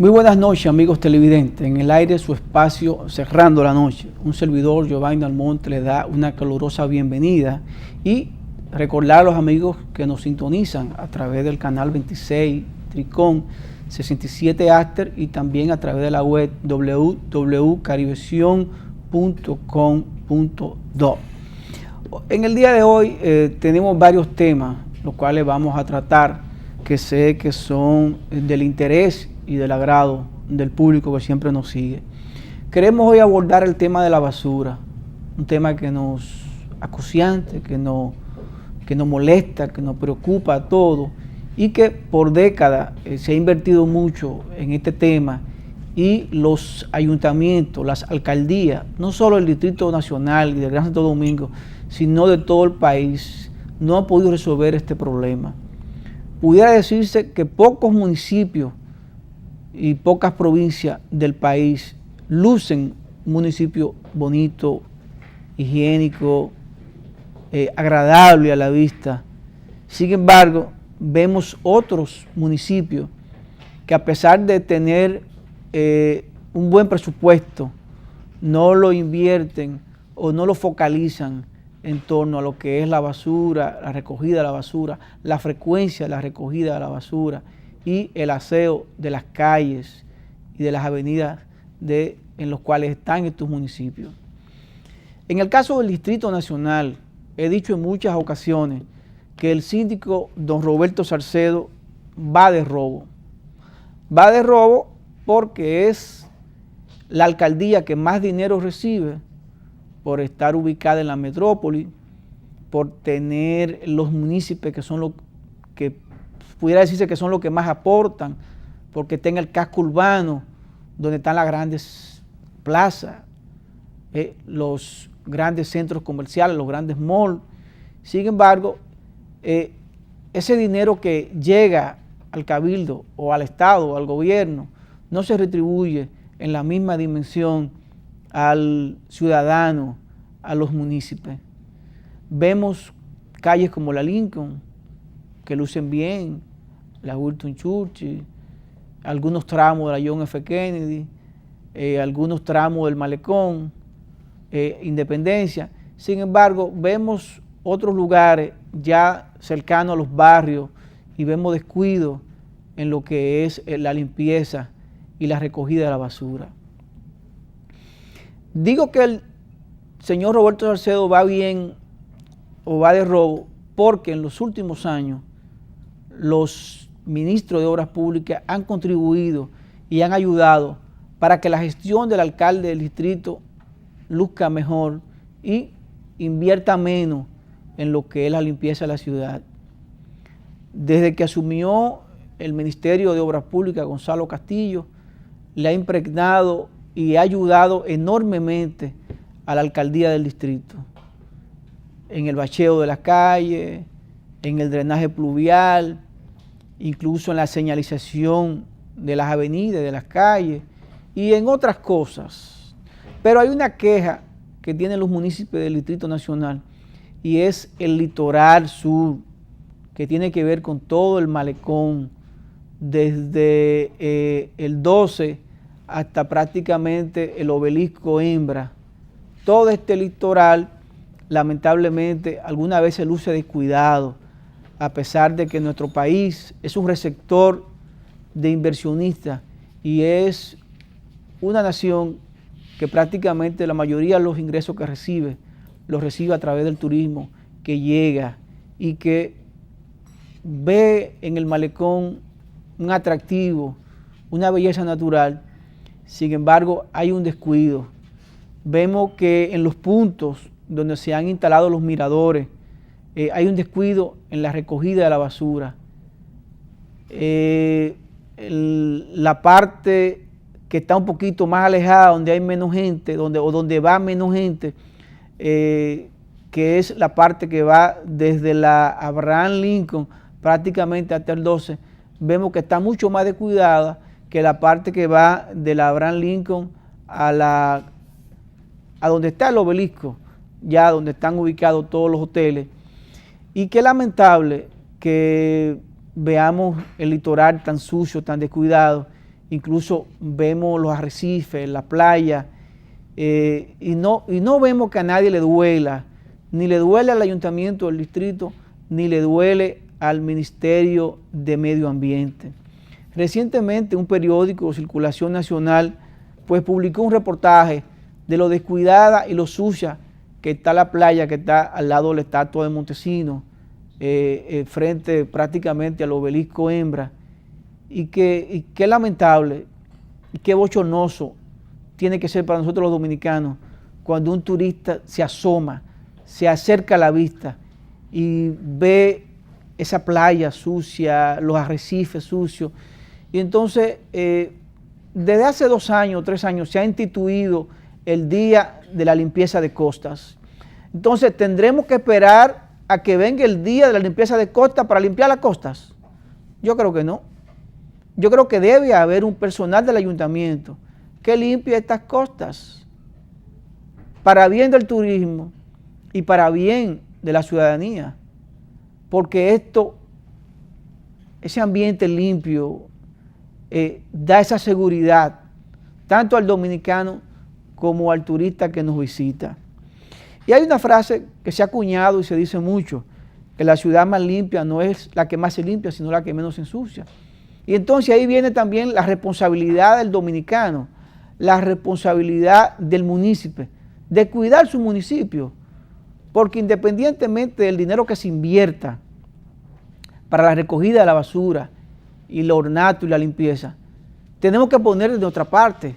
Muy buenas noches, amigos televidentes. En el aire su espacio Cerrando la Noche. Un servidor, Giovanni Almonte, le da una calurosa bienvenida y recordar a los amigos que nos sintonizan a través del canal 26 Tricón 67 After y también a través de la web www.caribesion.com.do. En el día de hoy tenemos varios temas, los cuales vamos a tratar, que sé que son del interés y del agrado del público que siempre nos sigue. Queremos hoy abordar el tema de la basura, un tema que nos acuciante, que nos molesta, que nos preocupa a todos y que por décadas se ha invertido mucho en este tema y los ayuntamientos, las alcaldías, no solo del Distrito Nacional y del Gran Santo Domingo, sino de todo el país, no han podido resolver este problema. Pudiera decirse que pocos municipios y pocas provincias del país lucen un municipio bonito, higiénico, agradable a la vista. Sin embargo, vemos otros municipios que a pesar de tener un buen presupuesto, no lo invierten o no lo focalizan en torno a lo que es la basura, la recogida de la basura, la frecuencia de la recogida de la basura y el aseo de las calles y de las avenidas en los cuales están estos municipios. En el caso del Distrito Nacional, he dicho en muchas ocasiones que el síndico don Roberto Salcedo va de robo. Va de robo porque es la alcaldía que más dinero recibe por estar ubicada en la metrópoli, por tener los municipios que son los que pudiera decirse que son los que más aportan, porque está en el casco urbano, donde están las grandes plazas, los grandes centros comerciales, los grandes malls. Sin embargo, ese dinero que llega al cabildo o al Estado o al gobierno no se retribuye en la misma dimensión al ciudadano, a los municipios. Vemos calles como la Lincoln, que lucen bien, la Wilton Churchill, algunos tramos de la John F. Kennedy, algunos tramos del Malecón, Independencia. Sin embargo, vemos otros lugares ya cercanos a los barrios y vemos descuido en lo que es la limpieza y la recogida de la basura. Digo que el señor Roberto Salcedo va bien o va de robo porque en los últimos años los ministros de Obras Públicas han contribuido y han ayudado para que la gestión del alcalde del distrito luzca mejor y invierta menos en lo que es la limpieza de la ciudad. Desde que asumió el Ministerio de Obras Públicas, Gonzalo Castillo, le ha impregnado y ha ayudado enormemente a la alcaldía del distrito, en el bacheo de las calles, en el drenaje pluvial, incluso en la señalización de las avenidas, de las calles y en otras cosas. Pero hay una queja que tienen los municipios del Distrito Nacional y es el litoral sur, que tiene que ver con todo el malecón, desde el 12 hasta prácticamente el obelisco Hembra. Todo este litoral, lamentablemente, alguna vez se luce descuidado, a pesar de que nuestro país es un receptor de inversionistas y es una nación que prácticamente la mayoría de los ingresos que recibe, los recibe a través del turismo que llega y que ve en el malecón un atractivo, una belleza natural. Sin embargo, hay un descuido. Vemos que en los puntos donde se han instalado los miradores, hay un descuido en la recogida de la basura. La parte que está un poquito más alejada, donde hay menos gente, donde va menos gente, que es la parte que va desde la Abraham Lincoln prácticamente hasta el 12, vemos que está mucho más descuidada que la parte que va de la Abraham Lincoln a donde está el obelisco, ya donde están ubicados todos los hoteles. Y qué lamentable que veamos el litoral tan sucio, tan descuidado, incluso vemos los arrecifes, la playa, y no vemos que a nadie le duela, ni le duele al ayuntamiento del distrito, ni le duele al Ministerio de Medio Ambiente. Recientemente un periódico de circulación nacional pues publicó un reportaje de lo descuidada y lo sucia que está la playa que está al lado de la estatua de Montesinos, frente prácticamente al obelisco Hembra, y qué lamentable y qué bochornoso tiene que ser para nosotros los dominicanos cuando un turista se asoma, se acerca a la vista y ve esa playa sucia, los arrecifes sucios. Y entonces, desde hace 2 años, 3 años, se ha instituido el Día de la Limpieza de Costas. Entonces, ¿tendremos que esperar a que venga el Día de la Limpieza de Costas para limpiar las costas? Yo creo que no. Yo creo que debe haber un personal del ayuntamiento que limpie estas costas para bien del turismo y para bien de la ciudadanía, porque ese ambiente limpio da esa seguridad tanto al dominicano como al turista que nos visita. Y hay una frase que se ha acuñado y se dice mucho, que la ciudad más limpia no es la que más se limpia, sino la que menos se ensucia. Y entonces ahí viene también la responsabilidad del dominicano, la responsabilidad del municipio, de cuidar su municipio, porque independientemente del dinero que se invierta para la recogida de la basura y el ornato y la limpieza, tenemos que poner de nuestra parte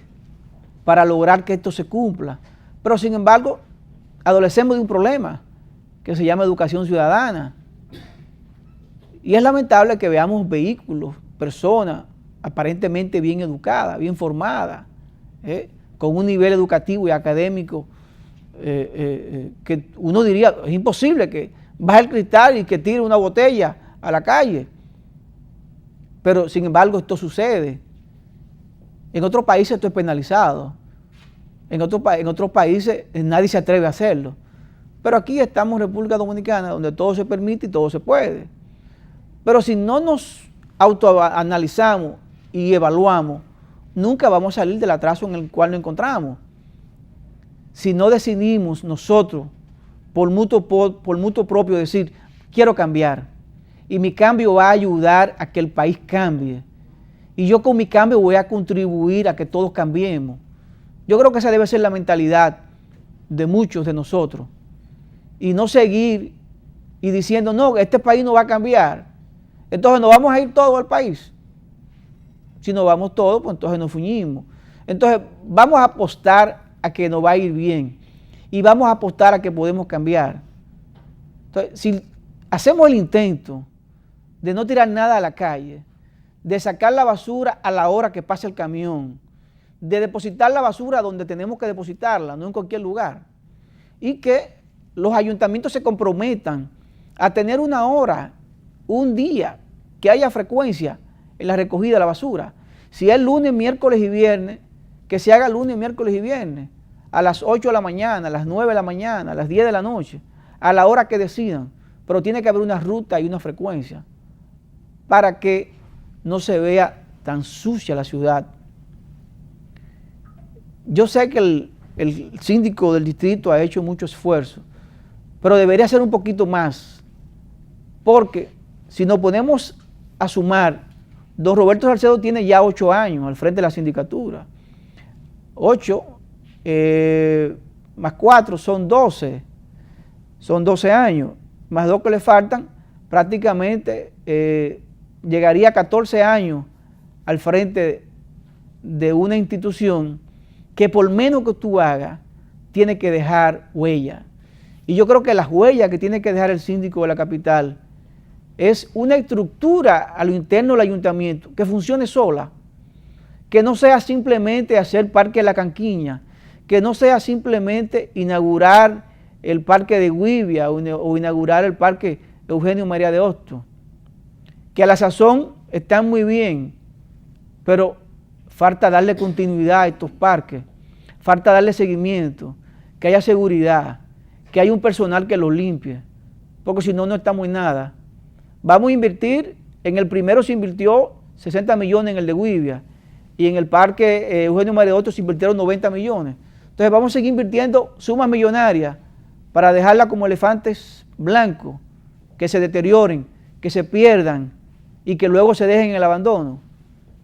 para lograr que esto se cumpla. Pero sin embargo, adolecemos de un problema que se llama educación ciudadana. Y es lamentable que veamos vehículos, personas aparentemente bien educadas, bien formadas, con un nivel educativo y académico que uno diría, es imposible que baje el cristal y que tire una botella a la calle. Pero sin embargo esto sucede. En otros países esto es penalizado. En otros países nadie se atreve a hacerlo. Pero aquí estamos en República Dominicana, donde todo se permite y todo se puede. Pero si no nos autoanalizamos y evaluamos, nunca vamos a salir del atraso en el cual nos encontramos. Si no decidimos nosotros, por mutuo propio, decir, quiero cambiar, y mi cambio va a ayudar a que el país cambie, y yo con mi cambio voy a contribuir a que todos cambiemos. Yo creo que esa debe ser la mentalidad de muchos de nosotros, y no seguir y diciendo, no, este país no va a cambiar, entonces nos vamos a ir todos al país. Si nos vamos todos, pues entonces nos fuñimos. Entonces vamos a apostar a que nos va a ir bien y vamos a apostar a que podemos cambiar. Entonces, si hacemos el intento de no tirar nada a la calle, de sacar la basura a la hora que pase el camión, de depositar la basura donde tenemos que depositarla, no en cualquier lugar, y que los ayuntamientos se comprometan a tener una hora, un día, que haya frecuencia en la recogida de la basura. Si es lunes, miércoles y viernes, que se haga lunes, miércoles y viernes, a las 8 de la mañana, a las 9 de la mañana, a las 10 de la noche, a la hora que decidan, pero tiene que haber una ruta y una frecuencia para que no se vea tan sucia la ciudad. Yo sé que el síndico del distrito ha hecho mucho esfuerzo, pero debería hacer un poquito más, porque si nos ponemos a sumar, don Roberto Salcedo tiene ya 8 años al frente de la sindicatura. 8 más 4 son 12. Son 12 años. Más 2 que le faltan, prácticamente llegaría a 14 años al frente de una institución que por menos que tú hagas, tiene que dejar huella. Y yo creo que las huellas que tiene que dejar el síndico de la capital es una estructura a lo interno del ayuntamiento que funcione sola, que no sea simplemente hacer Parque La Canquiña, que no sea simplemente inaugurar el Parque de Guivia o inaugurar el Parque Eugenio María de Hostos, que a la sazón están muy bien, pero falta darle continuidad a estos parques, falta darle seguimiento, que haya seguridad, que haya un personal que los limpie, porque si no, no estamos en nada. Vamos a invertir, en el primero se invirtió 60 millones en el de Guivia, y en el parque Eugenio Mareoto se invirtieron 90 millones. Entonces vamos a seguir invirtiendo sumas millonarias para dejarla como elefantes blancos, que se deterioren, que se pierdan y que luego se dejen en el abandono.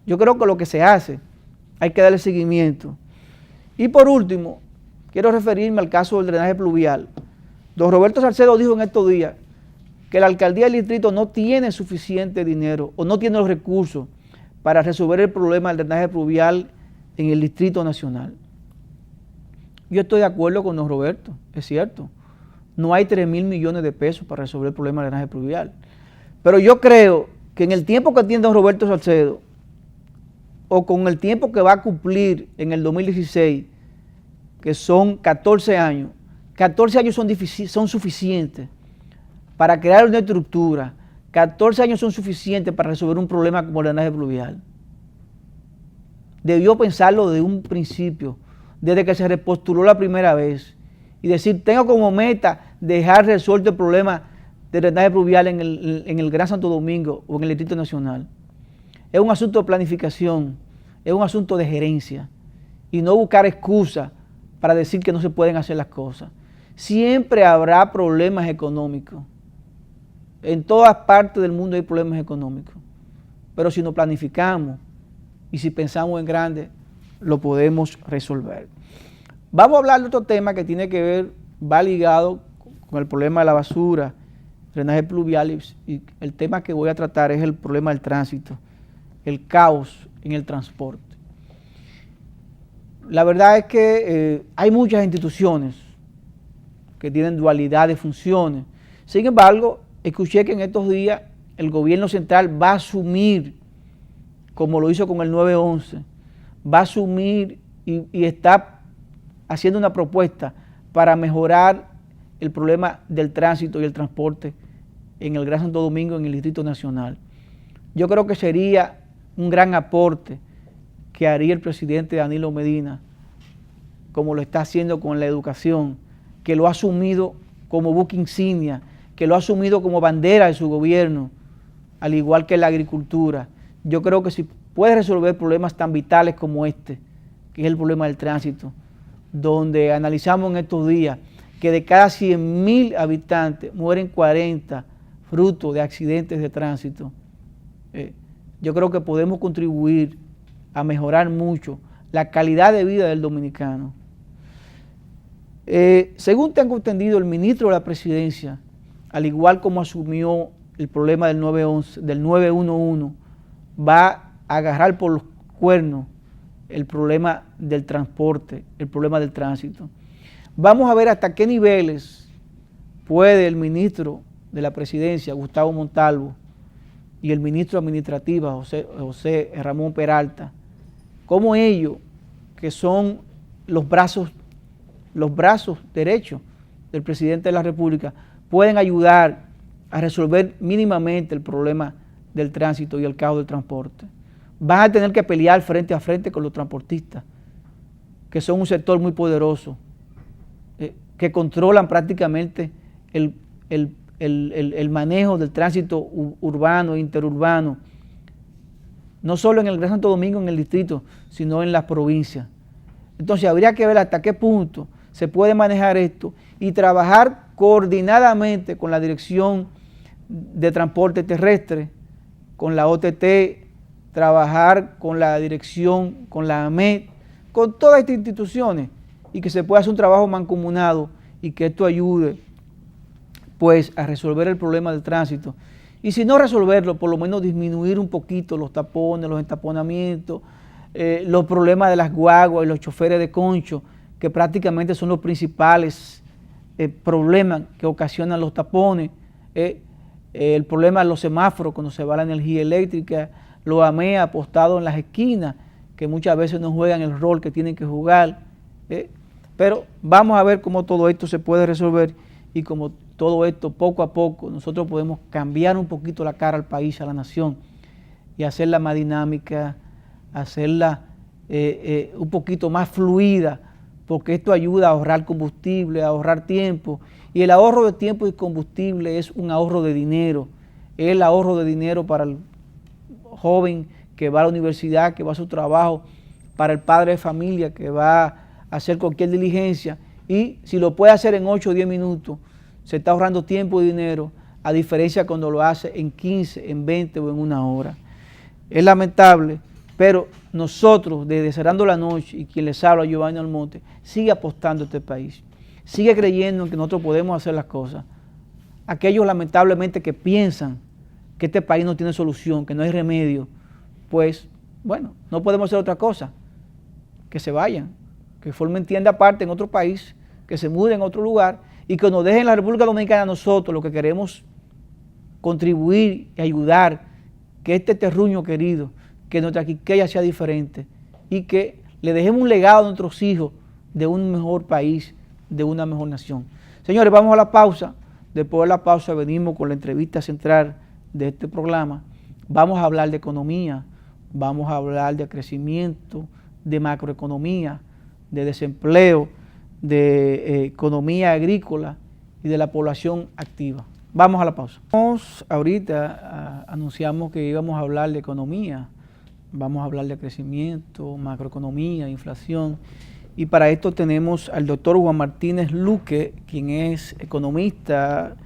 Yo creo que lo que se hace, hay que darle seguimiento. Y por último, quiero referirme al caso del drenaje pluvial. Don Roberto Salcedo dijo en estos días que la alcaldía del distrito no tiene suficiente dinero o no tiene los recursos para resolver el problema del drenaje pluvial en el Distrito Nacional. Yo estoy de acuerdo con don Roberto, es cierto. No hay 3.000 millones de pesos para resolver el problema del drenaje pluvial. Pero yo creo que en el tiempo que tiene don Roberto Salcedo, o con el tiempo que va a cumplir en el 2016, que son 14 años, 14 años son suficientes para crear una estructura, 14 años son suficientes para resolver un problema como el drenaje pluvial. Debió pensarlo desde un principio, desde que se repostuló la primera vez, y decir, tengo como meta dejar resuelto el problema del drenaje pluvial en el Gran Santo Domingo o en el Distrito Nacional. Es un asunto de planificación, es un asunto de gerencia, y no buscar excusas para decir que no se pueden hacer las cosas. Siempre habrá problemas económicos. En todas partes del mundo hay problemas económicos. Pero si nos planificamos y si pensamos en grande, lo podemos resolver. Vamos a hablar de otro tema que tiene que ver, va ligado con el problema de la basura, drenaje pluvial, y el tema que voy a tratar es el problema del tránsito, el caos en el transporte. La verdad es que hay muchas instituciones que tienen dualidad de funciones. Sin embargo, escuché que en estos días el gobierno central va a asumir, como lo hizo con el 911, va a asumir y está haciendo una propuesta para mejorar el problema del tránsito y el transporte en el Gran Santo Domingo, en el Distrito Nacional. Yo creo que sería un gran aporte que haría el presidente Danilo Medina, como lo está haciendo con la educación, que lo ha asumido como buque insignia, que lo ha asumido como bandera de su gobierno, al igual que la agricultura. Yo creo que si puede resolver problemas tan vitales como este, que es el problema del tránsito, donde analizamos en estos días que de cada 100.000 habitantes mueren 40 fruto de accidentes de tránsito, yo creo que podemos contribuir a mejorar mucho la calidad de vida del dominicano. Según tengo entendido, el ministro de la Presidencia, al igual como asumió el problema del 911, va a agarrar por los cuernos el problema del transporte, el problema del tránsito. Vamos a ver hasta qué niveles puede el ministro de la Presidencia, Gustavo Montalvo, y el ministro administrativo, José Ramón Peralta, cómo ellos, que son los brazos derechos del presidente de la República, pueden ayudar a resolver mínimamente el problema del tránsito y el caos del transporte. Van a tener que pelear frente a frente con los transportistas, que son un sector muy poderoso, que controlan prácticamente el manejo del tránsito urbano e interurbano, no solo en el Gran Santo Domingo, en el distrito, sino en las provincias. Entonces habría que ver hasta qué punto se puede manejar esto y trabajar coordinadamente con la Dirección de Transporte Terrestre, con la OTT, trabajar con la dirección, con la AMET, con todas estas instituciones, y que se pueda hacer un trabajo mancomunado y que esto ayude pues a resolver el problema del tránsito. Y si no resolverlo, por lo menos disminuir un poquito los tapones, los entaponamientos, los problemas de las guaguas y los choferes de concho, que prácticamente son los principales problemas que ocasionan los tapones, el problema de los semáforos cuando se va la energía eléctrica, los AMEA apostados en las esquinas, que muchas veces no juegan el rol que tienen que jugar, pero vamos a ver cómo todo esto se puede resolver y cómo todo esto poco a poco nosotros podemos cambiar un poquito la cara al país, a la nación, y hacerla más dinámica, hacerla un poquito más fluida, porque esto ayuda a ahorrar combustible, a ahorrar tiempo, y el ahorro de tiempo y combustible es un ahorro de dinero, es el ahorro de dinero para el joven que va a la universidad, que va a su trabajo, para el padre de familia que va a hacer cualquier diligencia, y si lo puede hacer en 8 o 10 minutos, se está ahorrando tiempo y dinero, a diferencia cuando lo hace en 15, en 20 o en 1 hora. Es lamentable, pero nosotros, desde Cerrando la Noche, y quien les habla, Giovanni Almonte, sigue apostando a este país, sigue creyendo en que nosotros podemos hacer las cosas. Aquellos lamentablemente que piensan que este país no tiene solución, que no hay remedio, pues, bueno, no podemos hacer otra cosa, que se vayan, que formen tienda aparte en otro país, que se muden a otro lugar y que nos dejen la República Dominicana a nosotros, lo que queremos contribuir y ayudar, que este terruño querido, que nuestra Quiqueya sea diferente y que le dejemos un legado a nuestros hijos de un mejor país, de una mejor nación. Señores, vamos a la pausa. Después de la pausa venimos con la entrevista central de este programa. Vamos a hablar de economía, vamos a hablar de crecimiento, de macroeconomía, de desempleo, de economía agrícola y de la población activa. Vamos a la pausa. Ahorita anunciamos que íbamos a hablar de economía, vamos a hablar de crecimiento, macroeconomía, inflación, y para esto tenemos al doctor Juan Martínez Luque, quien es economista,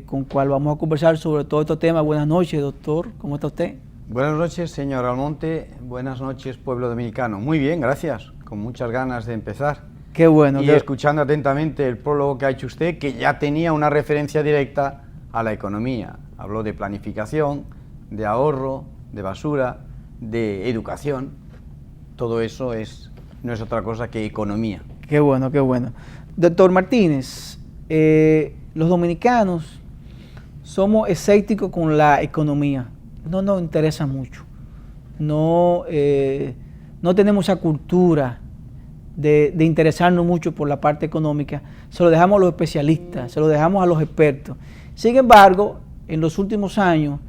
con cual vamos a conversar sobre todo estos temas. Buenas noches, doctor, ¿cómo está usted? Buenas noches, señor Almonte, buenas noches, pueblo dominicano. Muy bien, gracias, con muchas ganas de empezar. Qué bueno. Y escuchando atentamente el prólogo que ha hecho usted, que ya tenía una referencia directa a la economía. Habló de planificación, de ahorro, de basura, de educación. Todo eso no es otra cosa que economía. Qué bueno, qué bueno. Doctor Martínez, los dominicanos somos escépticos con la economía. No nos interesa mucho. No tenemos esa cultura de interesarnos mucho por la parte económica. Se lo dejamos a los especialistas, se lo dejamos a los expertos. Sin embargo, en los últimos años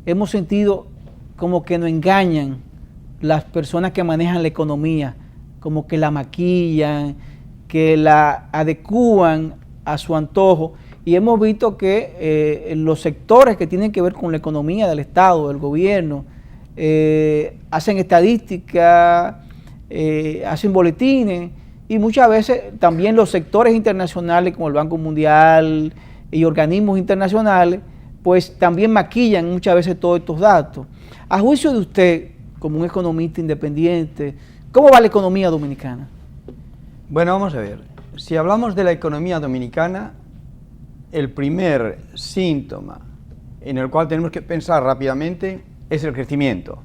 hemos sentido como que nos engañan las personas que manejan la economía, como que la maquillan, que la adecúan a su antojo, y hemos visto que los sectores que tienen que ver con la economía del Estado, del gobierno, hacen estadísticas, hacen boletines, y muchas veces también los sectores internacionales como el Banco Mundial y organismos internacionales, pues también maquillan muchas veces todos estos datos. A juicio de usted, como un economista independiente, ¿cómo va la economía dominicana? Bueno, vamos a ver. Si hablamos de la economía dominicana, el primer síntoma en el cual tenemos que pensar rápidamente es el crecimiento.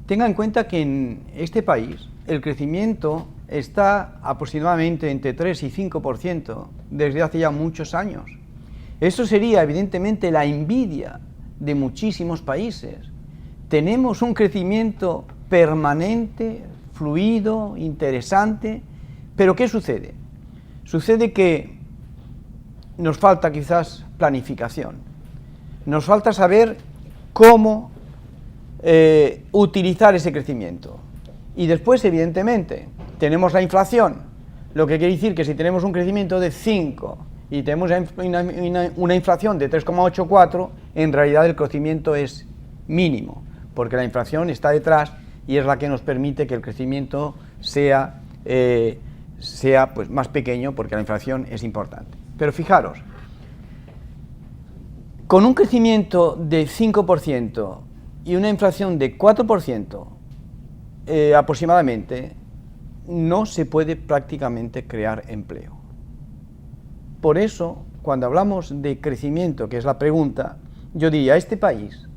Tenga en cuenta que en este país el crecimiento está aproximadamente entre 3 y 5% desde hace ya muchos años. Eso sería evidentemente la envidia de muchísimos países. Tenemos un crecimiento permanente, fluido, interesante, pero ¿qué sucede? Sucede que nos falta quizás planificación, nos falta saber cómo utilizar ese crecimiento. Y después, evidentemente, tenemos la inflación, lo que quiere decir que si tenemos un crecimiento de 5 y tenemos una inflación de 3,84, en realidad el crecimiento es mínimo, porque la inflación está detrás y es la que nos permite que el crecimiento sea pues, más pequeño, porque la inflación es importante. Pero fijaros, con un crecimiento de 5% y una inflación de 4% aproximadamente, no se puede prácticamente crear empleo. Por eso, cuando hablamos de crecimiento, que es la pregunta, yo diría, este país,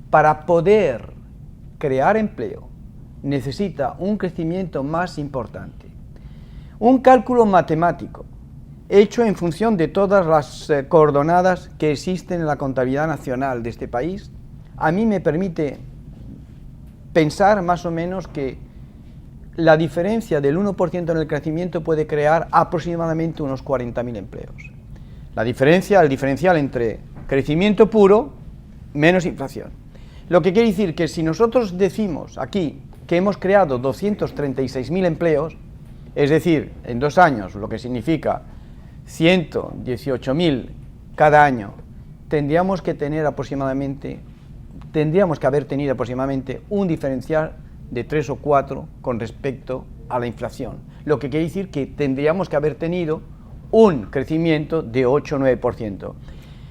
para poder crear empleo, necesita un crecimiento más importante. Un cálculo matemático, hecho en función de todas las coordenadas que existen en la contabilidad nacional de este país, a mí me permite pensar más o menos que la diferencia del 1% en el crecimiento puede crear aproximadamente unos 40.000 empleos. El diferencial entre crecimiento puro menos inflación. Lo que quiere decir que si nosotros decimos aquí que hemos creado 236.000 empleos, es decir, en 2 años, lo que significa 118.000 cada año, tendríamos que tener aproximadamente tendríamos que haber tenido aproximadamente un diferencial de 3 o 4 con respecto a la inflación, lo que quiere decir que tendríamos que haber tenido un crecimiento de 8 o 9%.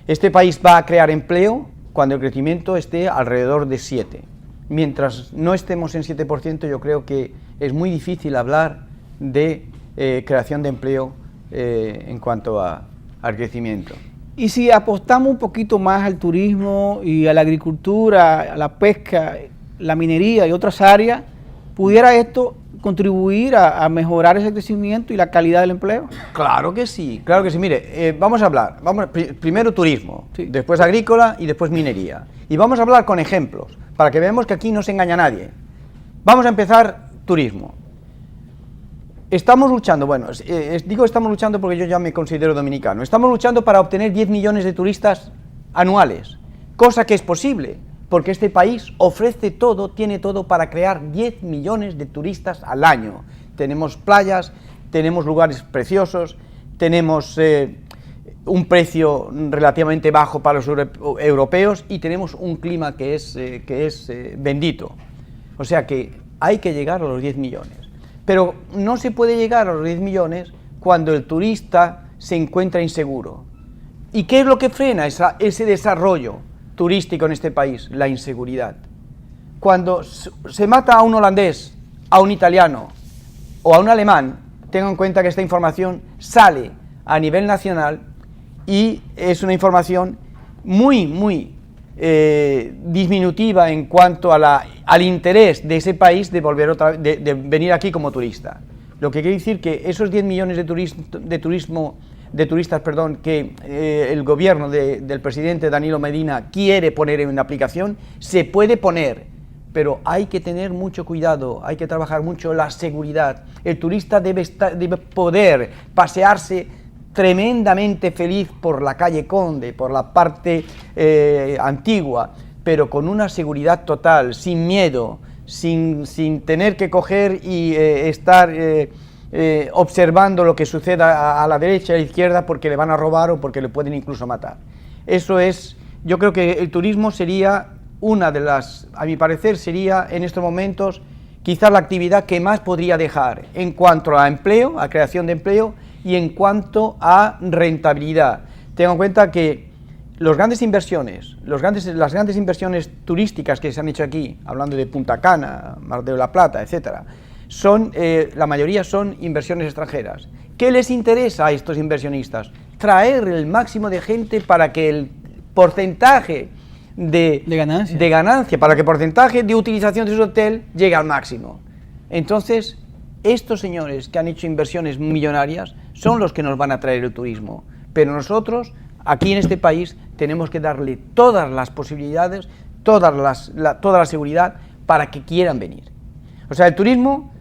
Este país va a crear empleo cuando el crecimiento esté alrededor de 7%. Mientras no estemos en 7%, yo creo que es muy difícil hablar de creación de empleo en cuanto al crecimiento. Y si apostamos un poquito más al turismo y a la agricultura, a la pesca, la minería y otras áreas, ¿pudiera esto contribuir a mejorar ese crecimiento y la calidad del empleo? Claro que sí, claro que sí. Mire, vamos a hablar, primero turismo, sí, después agrícola y después minería. Y vamos a hablar con ejemplos, para que veamos que aquí no se engaña a nadie. Vamos a empezar turismo. Estamos luchando, bueno, digo estamos luchando porque yo ya me considero dominicano, estamos luchando para obtener 10 millones de turistas anuales, cosa que es posible, porque este país ofrece todo, tiene todo para crear 10 millones de turistas al año. Tenemos playas, tenemos lugares preciosos, tenemos un precio relativamente bajo para los europeos y tenemos un clima que es bendito. O sea que hay que llegar a los 10 millones. Pero no se puede llegar a los 10 millones cuando el turista se encuentra inseguro. ¿Y qué es lo que frena ese desarrollo turístico en este país? La inseguridad. Cuando se mata a un holandés, a un italiano o a un alemán, tengan en cuenta que esta información sale a nivel nacional y es una información muy disminutiva en cuanto al interés de ese país de venir aquí como turista. Lo que quiere decir que esos 10 millones de turistas que el gobierno del presidente Danilo Medina quiere poner en aplicación, se puede poner, pero hay que tener mucho cuidado, hay que trabajar mucho la seguridad. El turista debe poder pasearse tremendamente feliz por la calle Conde, por la parte antigua, pero con una seguridad total, sin miedo, sin tener que coger y estar observando lo que suceda a la derecha y a la izquierda porque le van a robar o porque le pueden incluso matar. Eso es, yo creo que el turismo sería una de las, a mi parecer, sería en estos momentos quizás la actividad que más podría dejar en cuanto a empleo, a creación de empleo, y en cuanto a rentabilidad. Tengan en cuenta que las grandes inversiones turísticas que se han hecho aquí, hablando de Punta Cana, Mar de la Plata, etcétera, la mayoría son inversiones extranjeras. ¿Qué les interesa a estos inversionistas? Traer el máximo de gente para que el porcentaje de ganancia, para que el porcentaje de utilización de su hotel llegue al máximo. Entonces, estos señores que han hecho inversiones millonarias son los que nos van a traer el turismo, pero nosotros, aquí en este país, tenemos que darle todas las posibilidades, toda la seguridad para que quieran venir. O sea, el turismo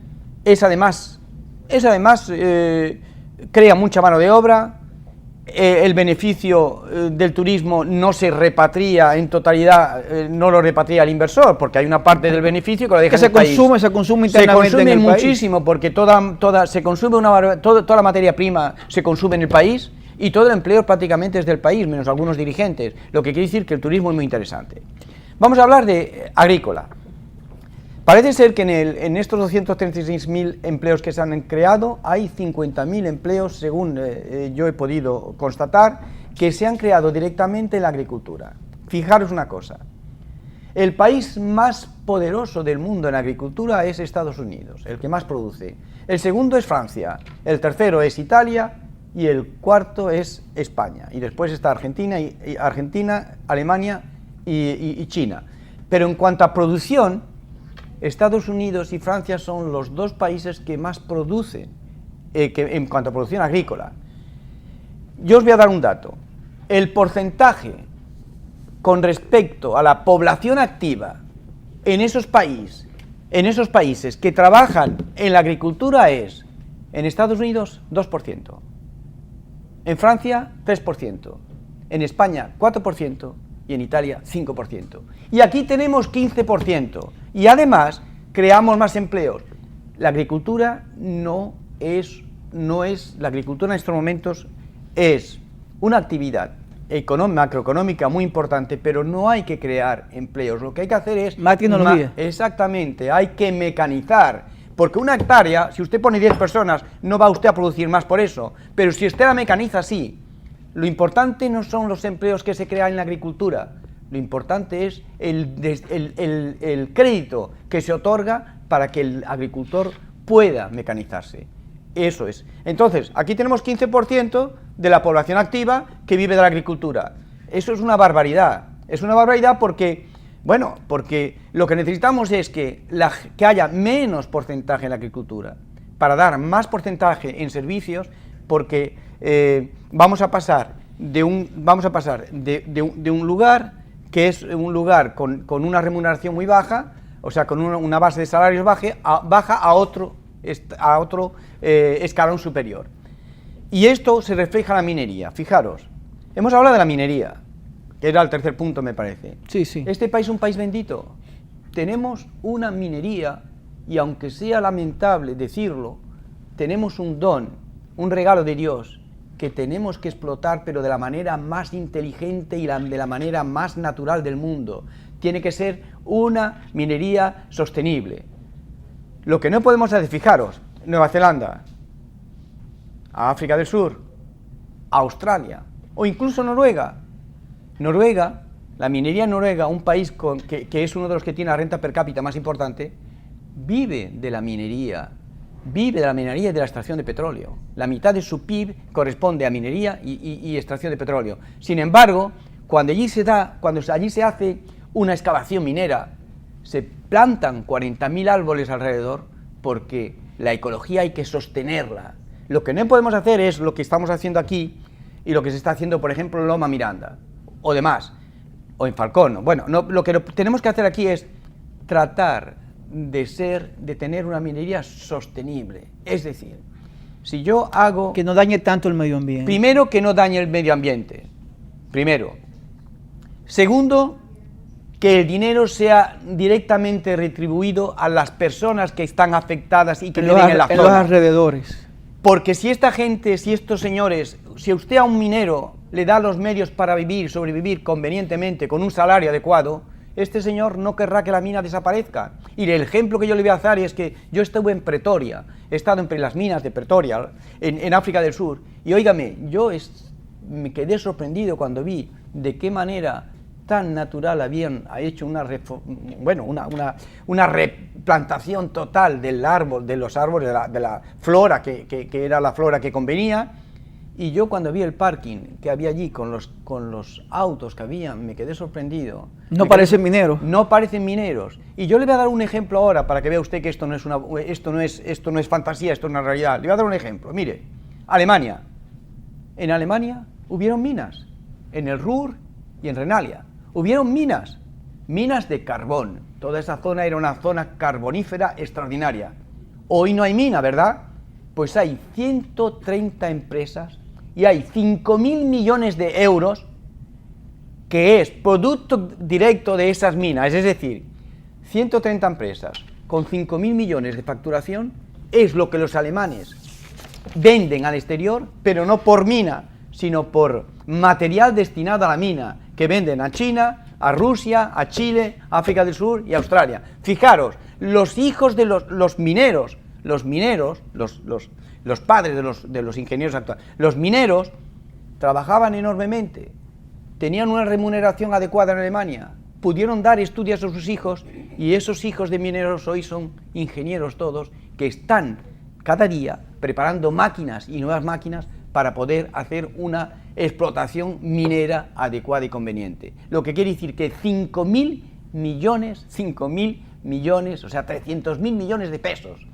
además crea mucha mano de obra, el beneficio del turismo no se repatria en totalidad, no lo repatria el inversor, porque hay una parte del beneficio que lo deja en el país. Se consume internamente. Se consume en el muchísimo país. Porque toda la materia prima se consume en el país y todo el empleo prácticamente es del país, menos algunos dirigentes, lo que quiere decir que el turismo es muy interesante. Vamos a hablar de agrícola. Parece ser que en estos 236.000 empleos que se han creado, hay 50.000 empleos, según yo he podido constatar, que se han creado directamente en la agricultura. Fijaros una cosa, el país más poderoso del mundo en agricultura es Estados Unidos, el que más produce. El segundo es Francia, el tercero es Italia y el cuarto es España. Y después está Argentina, Alemania y China. Pero en cuanto a producción, Estados Unidos y Francia son los dos países que más producen en cuanto a producción agrícola. Yo os voy a dar un dato. El porcentaje con respecto a la población activa en esos países que trabajan en la agricultura es, en Estados Unidos, 2%, en Francia, 3%, en España, 4%, y en Italia 5%. Y aquí tenemos 15%. Y además creamos más empleos. La agricultura no es la agricultura en estos momentos es una actividad macroeconómica muy importante, pero no hay que crear empleos. Lo que hay que hacer es... Más tecnología. Exactamente, hay que mecanizar. Porque una hectárea, si usted pone 10 personas, no va usted a producir más por eso. Pero si usted la mecaniza, sí. Lo importante no son los empleos que se crean en la agricultura. Lo importante es el crédito que se otorga para que el agricultor pueda mecanizarse. Eso es. Entonces, aquí tenemos 15% de la población activa que vive de la agricultura. Eso es una barbaridad. Es una barbaridad porque, bueno, porque lo que necesitamos es que haya menos porcentaje en la agricultura para dar más porcentaje en servicios, porque vamos a pasar de un lugar que es un lugar con una remuneración muy baja, o sea, con una base de salarios baja a otro escalón superior. Y esto se refleja en la minería. Fijaros, hemos hablado de la minería, que era el tercer punto, me parece. Sí, sí. Este país es un país bendito. Tenemos una minería, y aunque sea lamentable decirlo, tenemos un don, un regalo de Dios, que tenemos que explotar, pero de la manera más inteligente y de la manera más natural del mundo. Tiene que ser una minería sostenible. Lo que no podemos hacer, fijaros, Nueva Zelanda, África del Sur, Australia o incluso Noruega. Noruega, la minería en Noruega, un país que es uno de los que tiene la renta per cápita más importante, vive de la minería y de la extracción de petróleo. La mitad de su PIB corresponde a minería y extracción de petróleo. Sin embargo, cuando allí se hace una excavación minera, se plantan 40.000 árboles alrededor, porque la ecología hay que sostenerla. Lo que no podemos hacer es lo que estamos haciendo aquí y lo que se está haciendo, por ejemplo, en Loma Miranda o demás, o en Falcón. Bueno, lo que tenemos que hacer aquí es tratar de tener una minería sostenible. Es decir, si yo hago... Que no dañe tanto el medio ambiente. Primero, que no dañe el medio ambiente. Primero. Segundo, que el dinero sea directamente retribuido a las personas que están afectadas y que viven en la zona. En los alrededores. Porque si esta gente, si estos señores, si usted a un minero le da los medios para sobrevivir convenientemente, con un salario adecuado, este señor no querrá que la mina desaparezca. Y el ejemplo que yo le voy a dar es que yo estuve en Pretoria, he estado entre las minas de Pretoria, en África del Sur, y óigame, me quedé sorprendido cuando vi de qué manera tan natural habían hecho una replantación total de los árboles, de la flora que era la flora que convenía. Y yo cuando vi el parking que había allí con los autos que había, me quedé sorprendido. No parecen mineros. No parecen mineros. Y yo le voy a dar un ejemplo ahora para que vea usted que esto no es fantasía, esto es una realidad. Le voy a dar un ejemplo. Mire, Alemania. En Alemania hubieron minas, en el Ruhr y en Renalia. Hubieron minas de carbón. Toda esa zona era una zona carbonífera extraordinaria. Hoy no hay mina, ¿verdad? Pues hay 130 empresas y hay 5.000 millones de euros que es producto directo de esas minas. Es decir, 130 empresas con 5.000 millones de facturación es lo que los alemanes venden al exterior, pero no por mina, sino por material destinado a la mina, que venden a China, a Rusia, a Chile, a África del Sur y a Australia. Fijaros, los hijos de los mineros, los padres de los ingenieros actuales, los mineros trabajaban enormemente, tenían una remuneración adecuada en Alemania, pudieron dar estudios a sus hijos, y esos hijos de mineros hoy son ingenieros todos, que están cada día preparando máquinas y nuevas máquinas para poder hacer una explotación minera adecuada y conveniente. Lo que quiere decir que 5.000 millones, o sea, 300.000 millones de pesos,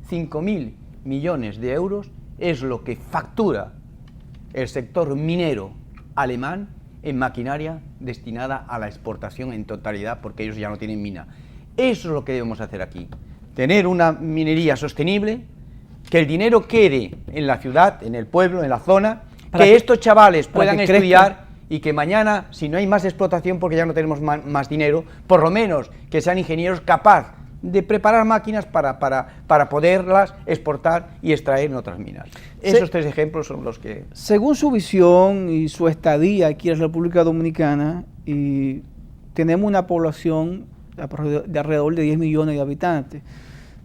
5.000 millones de euros es lo que factura el sector minero alemán en maquinaria destinada a la exportación en totalidad, porque ellos ya no tienen mina. Eso es lo que debemos hacer aquí, tener una minería sostenible, que el dinero quede en la ciudad, en el pueblo, en la zona, que estos chavales puedan estudiar y que mañana, si no hay más explotación porque ya no tenemos más dinero, por lo menos que sean ingenieros capaz de preparar máquinas para poderlas exportar y extraer en otras minas. Esos tres ejemplos son los que... Según su visión y su estadía aquí en la República Dominicana, y tenemos una población de alrededor de 10 millones de habitantes.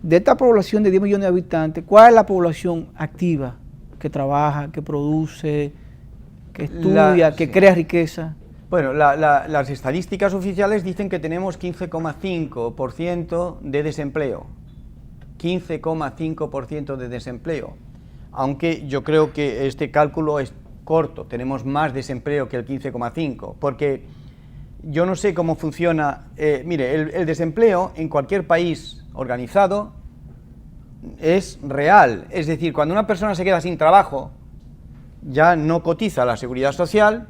De esta población de 10 millones de habitantes, ¿cuál es la población activa que trabaja, que produce, que estudia, que crea riqueza? Bueno, las estadísticas oficiales dicen que tenemos 15,5% de desempleo. 15,5% de desempleo. Aunque yo creo que este cálculo es corto, tenemos más desempleo que el 15,5%, porque yo no sé cómo funciona. Mire, el desempleo en cualquier país organizado es real. Es decir, cuando una persona se queda sin trabajo, ya no cotiza a la Seguridad Social,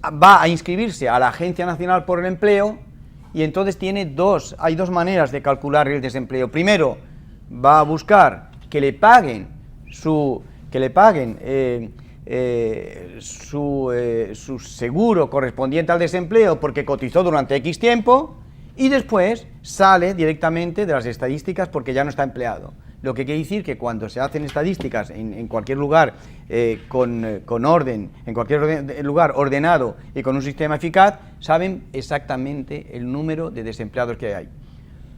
va a inscribirse a la Agencia Nacional por el Empleo y entonces hay dos maneras de calcular el desempleo. Primero, va a buscar que le paguen su seguro correspondiente al desempleo porque cotizó durante X tiempo, y después sale directamente de las estadísticas porque ya no está empleado. Lo que quiere decir que cuando se hacen estadísticas en cualquier lugar con orden, en cualquier lugar ordenado y con un sistema eficaz, saben exactamente el número de desempleados que hay.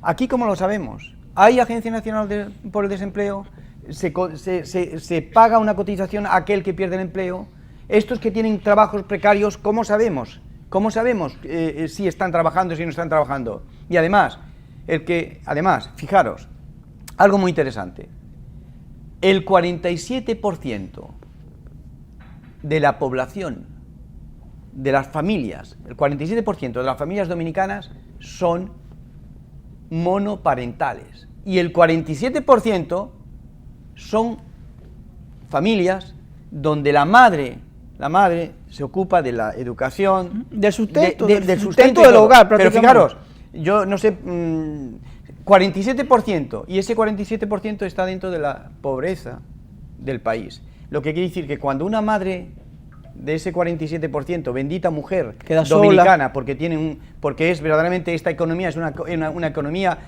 Aquí, ¿cómo lo sabemos? ¿Hay Agencia Nacional por el Desempleo? ¿Se paga una cotización a aquel que pierde el empleo? Estos que tienen trabajos precarios, ¿cómo sabemos? ¿Cómo sabemos si están trabajando o si no están trabajando? Y además, fijaros, algo muy interesante, el 47% de la población, de las familias, el 47% de las familias dominicanas son monoparentales y el 47% son familias donde la madre se ocupa de la educación, del sustento, del sustento del hogar. Pero fijaros, yo no sé, 47%, y ese 47% está dentro de la pobreza del país. Lo que quiere decir que cuando una madre de ese 47%, bendita mujer queda dominicana, sola, porque es verdaderamente esta economía es una economía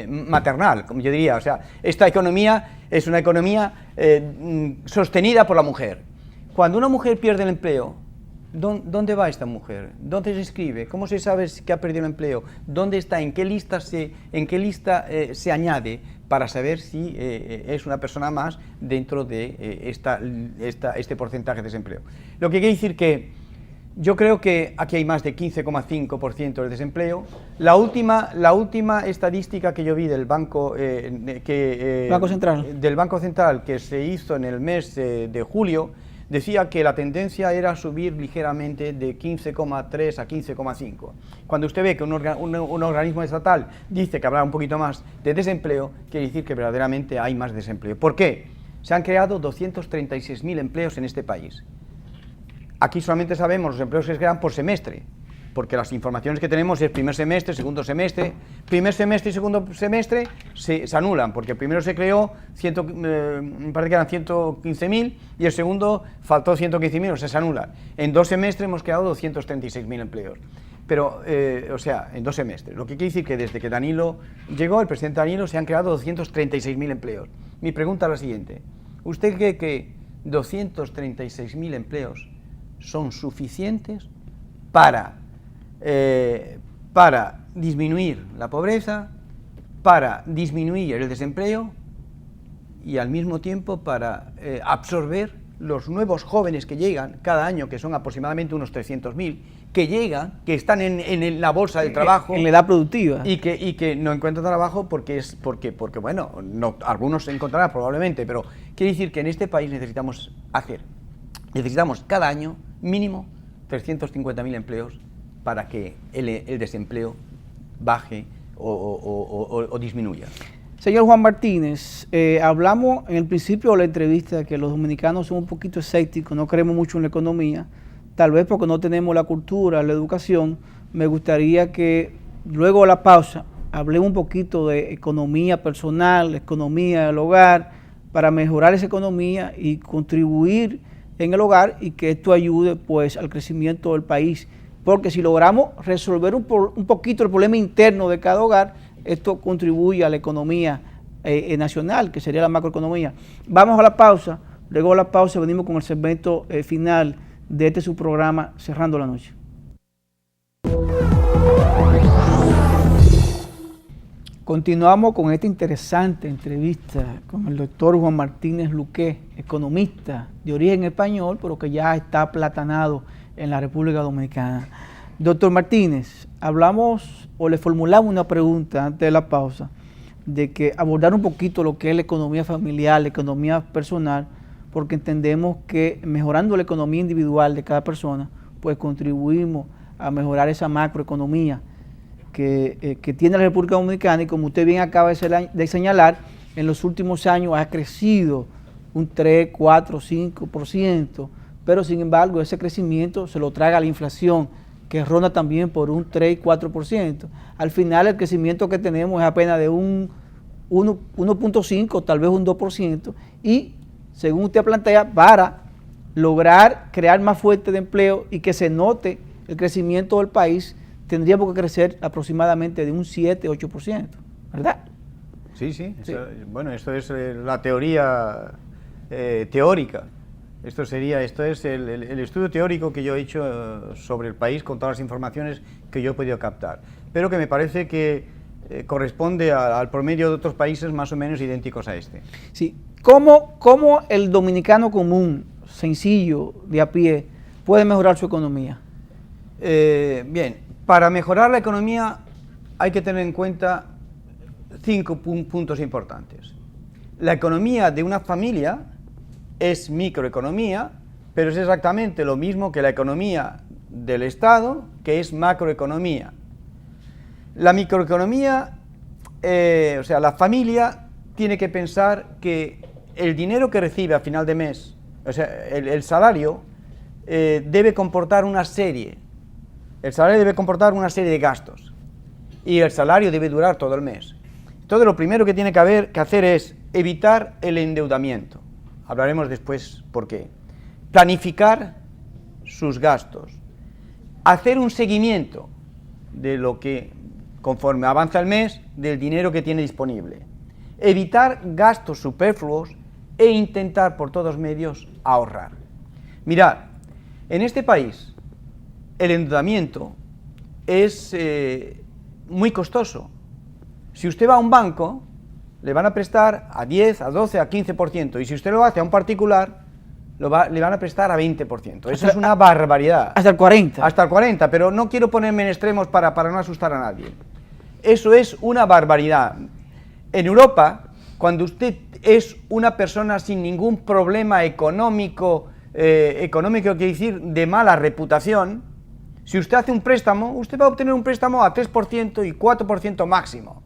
maternal, como yo diría, o sea, esta economía es una economía sostenida por la mujer. Cuando una mujer pierde el empleo, ¿dónde va esta mujer? ¿Dónde se inscribe? ¿Cómo se sabe que ha perdido el empleo? ¿Dónde está? ¿En qué lista se añade para saber si es una persona más dentro de este porcentaje de desempleo? Lo que quiere decir que yo creo que aquí hay más de 15,5% de desempleo. La última estadística que yo vi del Banco Central que se hizo en el mes de julio decía que la tendencia era subir ligeramente de 15,3 a 15,5. Cuando usted ve que un organismo estatal dice que habrá un poquito más de desempleo, quiere decir que verdaderamente hay más desempleo. ¿Por qué? Se han creado 236.000 empleos en este país. Aquí solamente sabemos los empleos que se crean por semestre, porque las informaciones que tenemos es primer semestre, segundo semestre. Primer semestre y segundo semestre se anulan, porque el primero se creó, me parece que eran 115.000, y el segundo faltó 115.000, o sea, se anulan. En 2 semestres hemos creado 236.000 empleos. Pero, o sea, en 2 semestres. Lo que quiere decir que desde que Danilo llegó, el presidente Danilo, se han creado 236.000 empleos. Mi pregunta es la siguiente. ¿Usted cree que 236.000 empleos son suficientes para disminuir la pobreza, para disminuir el desempleo y al mismo tiempo para absorber los nuevos jóvenes que llegan cada año, que son aproximadamente unos 300.000, que están en la bolsa del trabajo, en la edad productiva, y que no encuentran trabajo porque bueno, algunos se encontrarán probablemente, pero quiere decir que en este país necesitamos cada año mínimo 350.000 empleos para que el desempleo baje o disminuya. Señor Juan Martínez, hablamos en el principio de la entrevista que los dominicanos son un poquito escépticos, no creemos mucho en la economía, tal vez porque no tenemos la cultura, la educación. Me gustaría que luego de la pausa hablemos un poquito de economía personal, economía del hogar, para mejorar esa economía y contribuir en el hogar y que esto ayude pues al crecimiento del país. Porque si logramos resolver un poquito el problema interno de cada hogar, esto contribuye a la economía nacional, que sería la macroeconomía. Vamos a la pausa, luego de la pausa venimos con el segmento final de este su programa Cerrando la Noche. Continuamos con esta interesante entrevista con el doctor Juan Martínez Luque, economista de origen español, pero que ya está aplatanado en la República Dominicana. Doctor Martínez, hablamos o le formulamos una pregunta antes de la pausa, de que abordar un poquito lo que es la economía familiar, la economía personal, porque entendemos que mejorando la economía individual de cada persona, pues contribuimos a mejorar esa macroeconomía que tiene la República Dominicana, y como usted bien acaba de señalar, en los últimos años ha crecido un 3, 4, 5%, pero sin embargo ese crecimiento se lo traga la inflación, que ronda también por un 3 y 4%. Al final el crecimiento que tenemos es apenas de un 1.5, tal vez un 2%, y según usted plantea, para lograr crear más fuente de empleo y que se note el crecimiento del país, tendríamos que crecer aproximadamente de un 7, 8%, ¿verdad? Sí. Bueno, esto es la teoría teórica. Esto es el estudio teórico que yo he hecho sobre el país con todas las informaciones que yo he podido captar, pero que me parece que corresponde al promedio de otros países más o menos idénticos a este. Sí. ¿Cómo el dominicano común, sencillo, de a pie, puede mejorar su economía? Bien, para mejorar la economía hay que tener en cuenta 5 puntos importantes. La economía de una familia es microeconomía, pero es exactamente lo mismo que la economía del Estado, que es macroeconomía. La microeconomía, o sea, la familia tiene que pensar que el dinero que recibe a final de mes, o sea, el salario, debe comportar una serie. El salario debe comportar una serie de gastos y el salario debe durar todo el mes. Entonces, lo primero que tiene que hacer es evitar el endeudamiento. Hablaremos después por qué. Planificar sus gastos. Hacer un seguimiento de lo que, conforme avanza el mes, del dinero que tiene disponible. Evitar gastos superfluos e intentar por todos medios ahorrar. Mirad, en este país el endeudamiento es muy costoso. Si usted va a un banco, le van a prestar a 10, a 12, a 15%, y si usted lo hace a un particular, le van a prestar a 20%. Eso es una barbaridad. Hasta el 40%. Hasta el 40%, pero no quiero ponerme en extremos para no asustar a nadie. Eso es una barbaridad. En Europa, cuando usted es una persona sin ningún problema económico quiere decir de mala reputación, si usted hace un préstamo, usted va a obtener un préstamo a 3% y 4% máximo.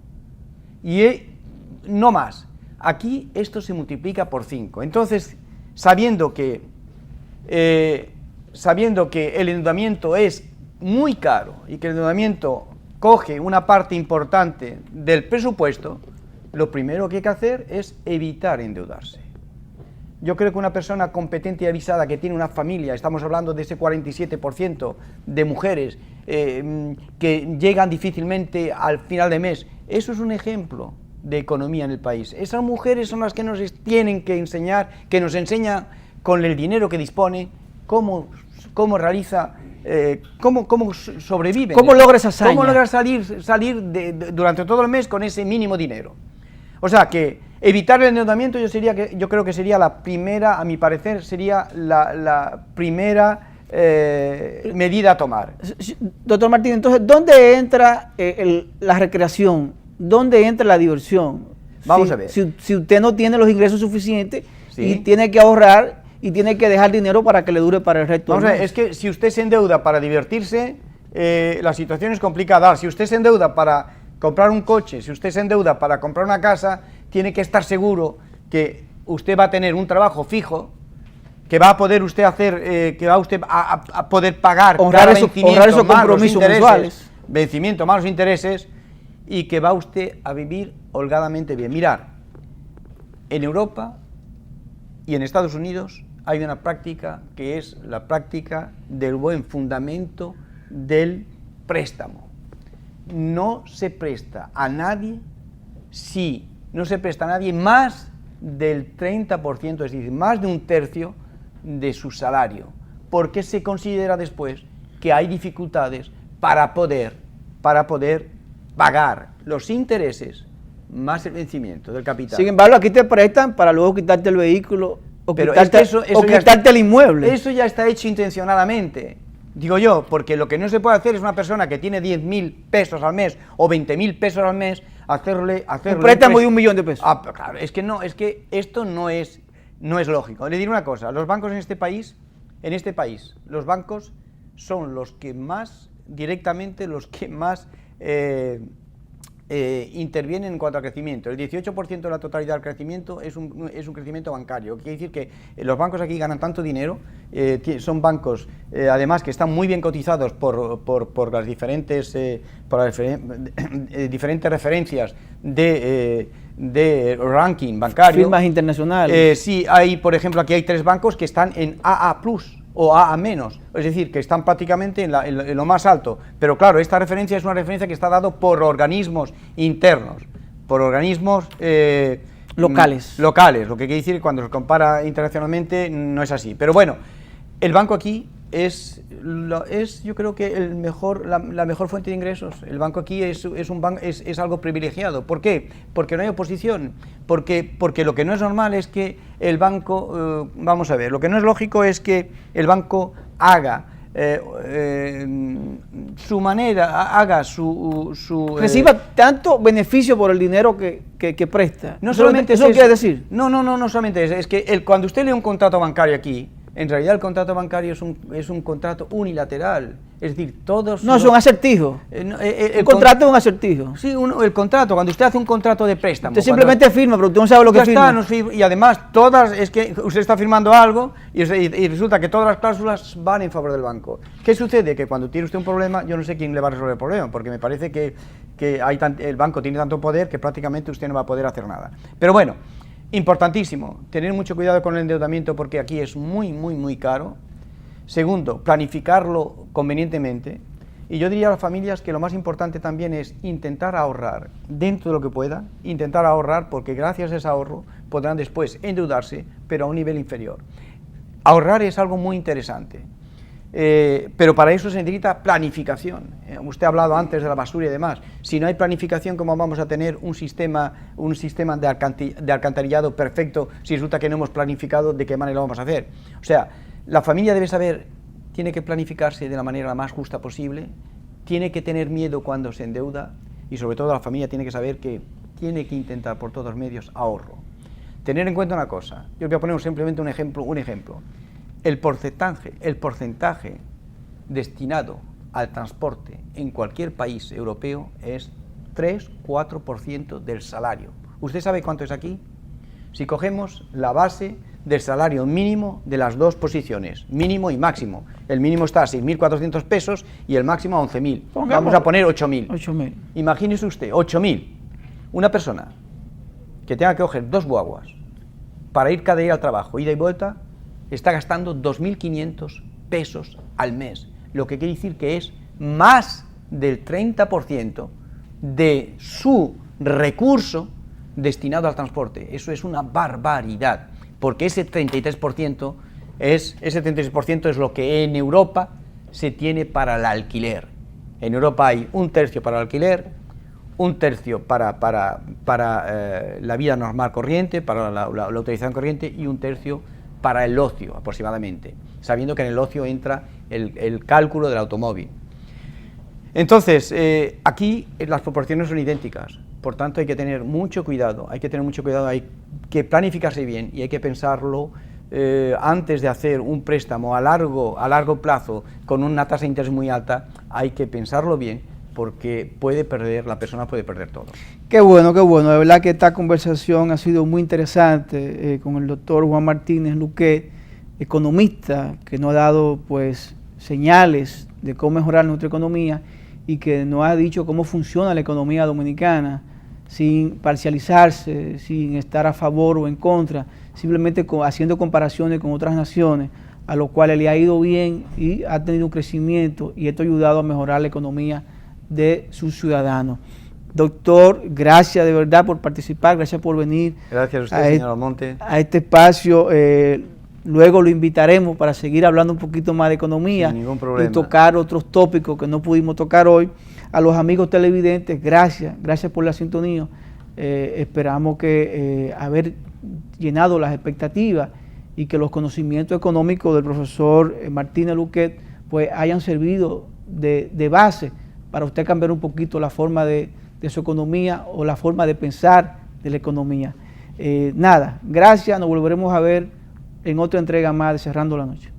Y no más. Aquí esto se multiplica por 5. Entonces, sabiendo que el endeudamiento es muy caro y que el endeudamiento coge una parte importante del presupuesto, lo primero que hay que hacer es evitar endeudarse. Yo creo que una persona competente y avisada que tiene una familia, estamos hablando de ese 47% de mujeres que llegan difícilmente al final de mes, eso es un ejemplo de economía en el país. Esas mujeres son las que nos tienen que enseñar, que nos enseñan con el dinero que dispone, cómo realiza, cómo sobrevive. ¿Cómo logra esa hazaña? ¿Cómo logra salir durante todo el mes con ese mínimo dinero? O sea que evitar el endeudamiento yo creo que sería la primera, a mi parecer, sería la primera medida a tomar. Doctor Martín, entonces, ¿dónde entra la recreación? ¿Dónde entra la diversión? Vamos a ver. Si usted no tiene los ingresos suficientes, sí, y tiene que ahorrar y tiene que dejar dinero para que le dure para el resto del mes. Vamos a ver, es que si usted se endeuda para divertirse, la situación es complicada. Si usted se endeuda para comprar un coche, si usted se endeuda para comprar una casa, tiene que estar seguro que usted va a tener un trabajo fijo, que va a poder usted hacer, que va usted a poder pagar honrar esos compromisos mensuales, vencimiento más los intereses, y que va usted a vivir holgadamente bien. Mirad, en Europa y en Estados Unidos hay una práctica que es la práctica del buen fundamento del préstamo. no se presta a nadie si no se presta a nadie más del 30%, es decir, más de un tercio de su salario, porque se considera después que hay dificultades para poder pagar los intereses más el vencimiento del capital. Sin embargo, aquí te prestan para luego quitarte el vehículo o pero quitarte, es que quitarte el inmueble. Eso ya está hecho intencionadamente, digo yo, porque lo que no se puede hacer es una persona que tiene 10.000 pesos al mes o 20.000 pesos al mes, hacerle un préstamo de 1 millón de pesos. Claro, es que esto no es lógico. Le diré una cosa, los bancos en este país, los bancos son los que más, directamente, intervienen en cuanto al crecimiento. El 18% de la totalidad del crecimiento es un crecimiento bancario. Quiere decir que los bancos aquí ganan tanto dinero, son bancos, además, que están muy bien cotizados por las diferentes diferentes referencias de ranking bancario. Firmas internacionales. Sí, por ejemplo, aquí hay 3 bancos que están en AA+, o AA-, es decir, que están prácticamente en lo más alto. Pero claro, esta referencia es una referencia que está dada por organismos internos, por organismos locales. Lo que quiere decir que cuando se compara internacionalmente no es así. Pero bueno, el banco aquí es yo creo que la mejor fuente de ingresos. El banco aquí es algo privilegiado. ¿Por qué? Porque no hay oposición, porque lo que no es normal es que el banco, vamos a ver, lo que no es lógico es que el banco haga su manera, reciba tanto beneficio por el dinero que presta. No solamente ¿Eso quiere decir? No solamente es que cuando usted lee un contrato bancario aquí, en realidad el contrato bancario es un contrato unilateral, es decir, todos... No, es un acertijo. El contrato es un acertijo. Sí, el contrato, cuando usted hace un contrato de préstamo... Usted simplemente firma, pero usted no sabe lo que firma. Y además, es que usted está firmando algo y resulta que todas las cláusulas van en favor del banco. ¿Qué sucede? Que cuando tiene usted un problema, yo no sé quién le va a resolver el problema, porque me parece que el banco tiene tanto poder que prácticamente usted no va a poder hacer nada. Pero bueno, importantísimo, tener mucho cuidado con el endeudamiento porque aquí es muy, muy, muy caro. Segundo, planificarlo convenientemente. Y yo diría a las familias que lo más importante también es intentar ahorrar dentro de lo que pueda, intentar ahorrar porque gracias a ese ahorro podrán después endeudarse, pero a un nivel inferior. Ahorrar es algo muy interesante, pero para eso se necesita planificación. Usted ha hablado antes de la basura y demás. Si no hay planificación, ¿cómo vamos a tener un sistema de alcantarillado perfecto si resulta que no hemos planificado de qué manera lo vamos a hacer? O sea, la familia debe saber, tiene que planificarse de la manera la más justa posible, tiene que tener miedo cuando se endeuda y sobre todo la familia tiene que saber que tiene que intentar por todos los medios ahorro. Tener en cuenta una cosa, yo voy a poner simplemente un ejemplo. El porcentaje destinado al transporte en cualquier país europeo es 3-4% del salario. ¿Usted sabe cuánto es aquí? Si cogemos la base del salario mínimo de las dos posiciones, mínimo y máximo. El mínimo está a 6.400 pesos y el máximo a 11.000. Vamos a poner 8.000. Imagínese usted, 8.000. Una persona que tenga que coger 2 guaguas para ir cada día al trabajo, ida y vuelta, está gastando 2.500 pesos al mes. Lo que quiere decir que es más del 30% de su recurso destinado al transporte. Eso es una barbaridad, porque ese 33% es lo que en Europa se tiene para el alquiler. En Europa hay 1/3 para el alquiler, 1/3 para la vida normal corriente, para la utilización corriente y 1/3 para el ocio aproximadamente, sabiendo que en el ocio entra el cálculo del automóvil. Entonces, aquí las proporciones son idénticas. Por tanto, hay que tener mucho cuidado, hay que planificarse bien y hay que pensarlo antes de hacer un préstamo a largo plazo con una tasa de interés muy alta. Hay que pensarlo bien porque la persona puede perder todo. Qué bueno, de verdad que esta conversación ha sido muy interesante con el doctor Juan Martínez Luque, economista, que nos ha dado pues señales de cómo mejorar nuestra economía y que nos ha dicho cómo funciona la economía dominicana sin parcializarse, sin estar a favor o en contra, simplemente haciendo comparaciones con otras naciones, a lo cual le ha ido bien y ha tenido un crecimiento y esto ha ayudado a mejorar la economía de sus ciudadanos. Doctor, gracias de verdad por participar, gracias por venir. Gracias a usted, señor Almonte. A este espacio. Luego lo invitaremos para seguir hablando un poquito más de economía. Sin ningún problema. Y tocar otros tópicos que no pudimos tocar hoy. A los amigos televidentes, gracias por la sintonía. Esperamos que haber llenado las expectativas y que los conocimientos económicos del profesor Martínez Luquet pues hayan servido de base para usted cambiar un poquito la forma de su economía o la forma de pensar de la economía. Nada, gracias, nos volveremos a ver en otra entrega más de Cerrando la Noche.